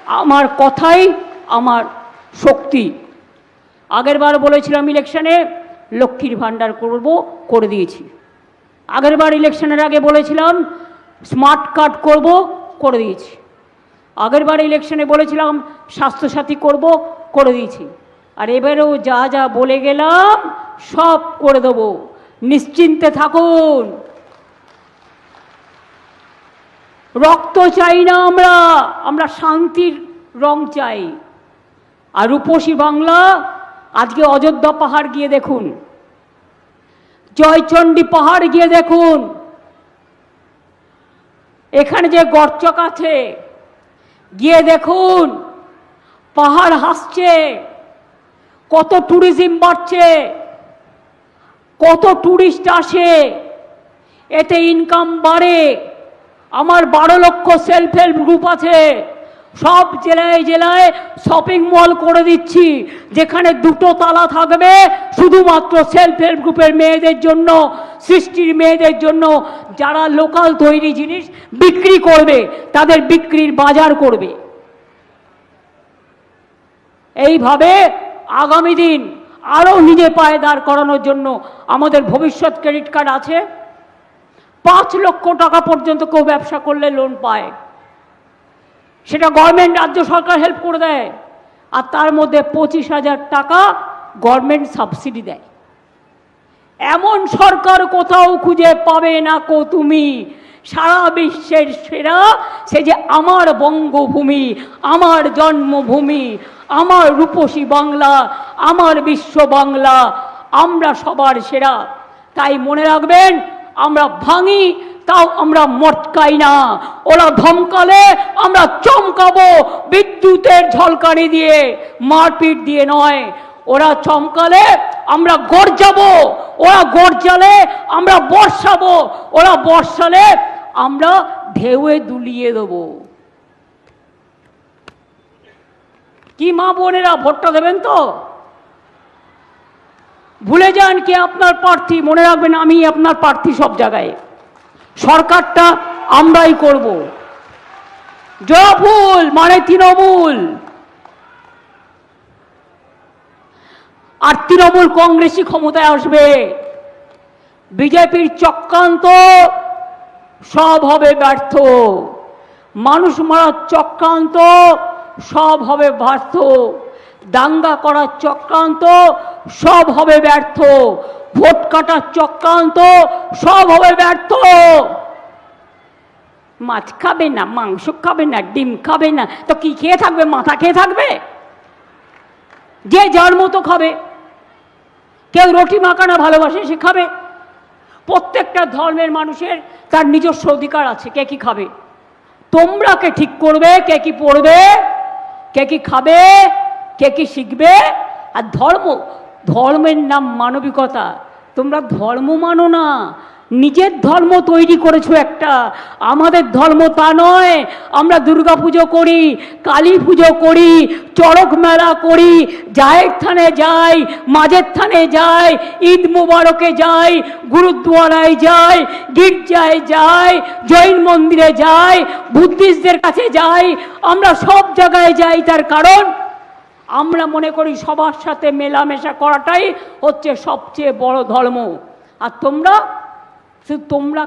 আমার কথাই আমার শক্তি। আগেরবার বলেছিলাম ইলেকশনে লক্ষ্মীর ভাণ্ডার করব, করে দিয়েছি। আগেরবার ইলেকশনের আগে বলেছিলাম স্মার্ট কার্ড করব, করে দিয়েছি। আগেরবার ইলেকশনে বলেছিলাম স্বাস্থ্যসাথী করব, করে দিয়েছি। আর এবারেও যা যা বলে গেলাম সব করে দেব, নিশ্চিন্তে থাকুন। রক্ত চাই না আমরা, আমরা শান্তির রং চাই। আর রূপসী বাংলা, আজকে অযোধ্যা পাহাড় গিয়ে দেখুন, জয়চণ্ডী পাহাড় গিয়ে দেখুন, এখানে যে গর্চক আছে গিয়ে দেখুন, পাহাড় হাসছে, কত ট্যুরিজম বাড়ছে, কত ট্যুরিস্ট আসে, এতে ইনকাম বাড়ে। আমার 12 লক্ষ সেলফ হেল্প গ্রুপ আছে, সব জেলায় জেলায় শপিং মল করে দিচ্ছি, যেখানে 2টো তালা থাকবে শুধুমাত্র সেলফ হেল্প গ্রুপের মেয়েদের জন্য, সৃষ্টির মেয়েদের জন্য, যারা লোকাল তৈরি জিনিস বিক্রি করবে, তাদের বিক্রির বাজার করবে। এইভাবে আগামী দিন আরও নিজে পায়ে দাঁড় করানোর জন্য আমাদের ভবিষ্যৎ ক্রেডিট কার্ড আছে। 5 লক্ষ টাকা পর্যন্ত কেউ ব্যবসা করলে লোন পায়, সেটা গভর্নমেন্ট, রাজ্য সরকার হেল্প করে দেয়। আর তার মধ্যে 25,000 টাকা গভর্নমেন্ট সাবসিডি দেয়। এমন সরকার কোথাও খুঁজে পাবে না কো তুমি। সারা বিশ্বের সেরা, সে যে আমার বঙ্গভূমি, আমার জন্মভূমি, আমার রূপসী বাংলা, আমার বিশ্ব বাংলা, আমরা সবার সেরা। তাই মনে রাখবেন, আমরা ভাঙি তাও আমরা মটকাই না। ওরা ধমকালে আমরা চমকাবো, বিদ্যুতের ঝলকানি দিয়ে, মারপিট দিয়ে নয়। ওরা চমকালে আমরা গর্জাবো, ওরা গর্জালে আমরা বর্ষাবো, ওরা বর্ষালে আমরা ঢেউয়ে দুলিয়ে দেবো। কি মা বোনেরা, ভোটটা দেবেন তো? ভুলে যান কে আপনার প্রার্থী, মনে রাখবেন আমি আপনার প্রার্থী সব জায়গায়। সরকারটা আমরাই করব। জয়ফুল মানে তৃণমূল। আর তৃণমূল কংগ্রেসই ক্ষমতায় আসবে। বিজেপির চক্রান্ত সব হবে ব্যর্থ। মানুষ মারার চক্রান্ত সব হবে ব্যর্থ। দাঙ্গা করার চক্রান্ত সব হবে ব্যর্থ। ভোট কাটার চক্রান্ত সব হবে ব্যর্থ। মাছ খাবে না, মাংস খাবে না, ডিম খাবে না, তো কি খেয়ে থাকবে? মাথা খেয়ে থাকবে? যে যার মতো খাবে। কেউ রুটি মাখানা ভালোবাসে, সে খাবে। প্রত্যেকটা ধর্মের মানুষের তার নিজস্ব অধিকার আছে কে কি খাবে। তোমরা কে ঠিক করবে কে কি পড়বে, কে কি খাবে, কে কি শিখবে। আর ধর্মের নাম মানবিকতা। তোমরা ধর্ম মানো না, নিজের ধর্ম তৈরি করেছো একটা। আমাদের ধর্ম তা নয়। আমরা দুর্গা পুজো করি, কালী পুজো করি, চড়ক মেলা করি, জায়ের থানে যাই, মাঝের থানে যাই, ঈদ মুবারকে যাই, গুরুদ্বারায় যাই, গির্জায় যাই, জৈন মন্দিরে যাই, বুদ্ধিস্টদের কাছে যাই, আমরা সব জায়গায় যাই। তার কারণ আমরা মনে করি সবার সাথে মেলামেশা করাটাই হচ্ছে সবচেয়ে বড় ধর্ম। আর তোমরা